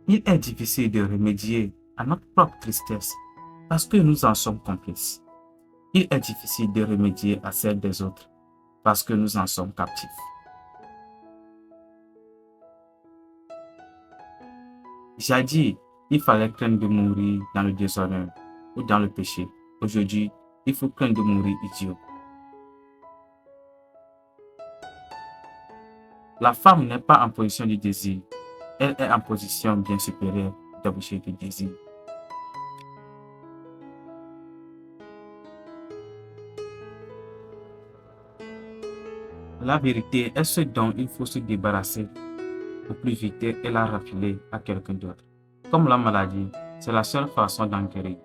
Il est difficile de remédier à notre propre tristesse parce que nous en sommes complices. Il est difficile de remédier à celle des autres parce que nous en sommes captifs. Jadis, il fallait craindre de mourir dans le déshonneur ou dans le péché. Aujourd'hui, il faut craindre de mourir idiot. La femme n'est pas en position de désir. Elle est en position bien supérieure d'objet de désir. La vérité est ce dont il faut se débarrasser au plus vite et la refiler à quelqu'un d'autre. Comme la maladie, c'est la seule façon d'en guérir.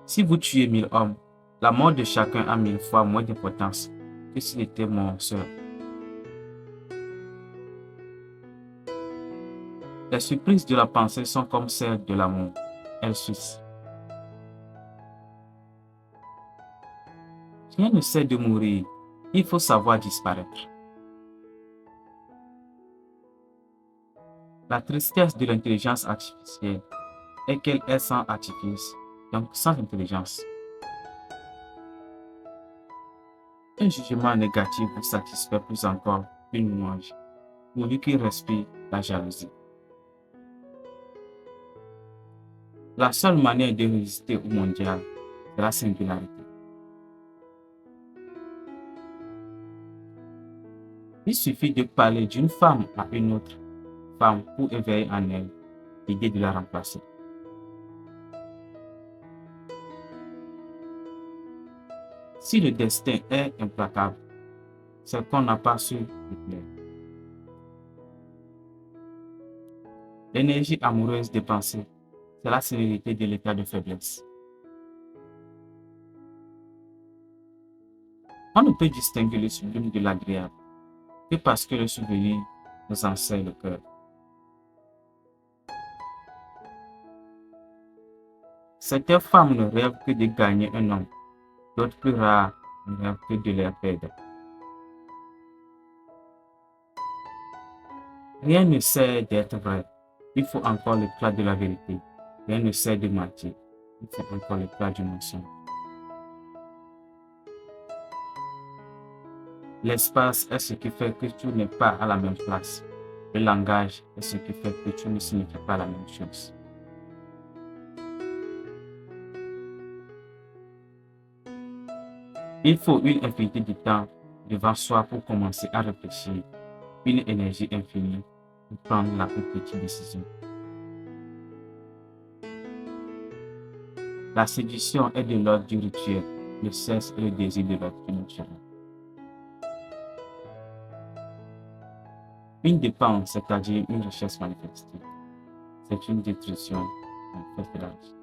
Si vous tuez 1000 hommes, la mort de chacun a 1000 fois moins d'importance que s'il était mort seul. Les surprises de la pensée sont comme celles de l'amour. Elles suissent. Rien ne sert de mourir. Il faut savoir disparaître. La tristesse de l'intelligence artificielle est qu'elle est sans artifice, donc sans intelligence. Un jugement négatif vous satisfait plus encore qu'une louange, pourvu qu'il respire la jalousie. La seule manière de résister au mondial, c'est la singularité. Il suffit de parler d'une femme à une autre femme pour éveiller en elle l'idée de la remplacer. Si le destin est implacable, c'est qu'on n'a pas su le plaire. L'énergie amoureuse dépensée, c'est la sérénité de l'état de faiblesse. On ne peut distinguer le sublime de l'agréable que parce que le souvenir nous enseigne le cœur. Certaines femmes ne rêvent que de gagner un homme, d'autres plus rares ne rêvent que de les perdre. Rien ne sert d'être vrai, il faut encore le plat de la vérité. Rien ne sert de mentir, il faut encore le plat du mensonge. L'espace est ce qui fait que tout n'est pas à la même place. Le langage est ce qui fait que tout ne signifie pas la même chose. Il faut une infinité de temps devant soi pour commencer à réfléchir, une énergie infinie pour prendre la plus petite décision. La séduction est de l'ordre du rituel, le sexe et le désir de l'ordre du naturel. Une dépense, c'est-à-dire une richesse manifestée, c'est une détruction manifeste de la vie.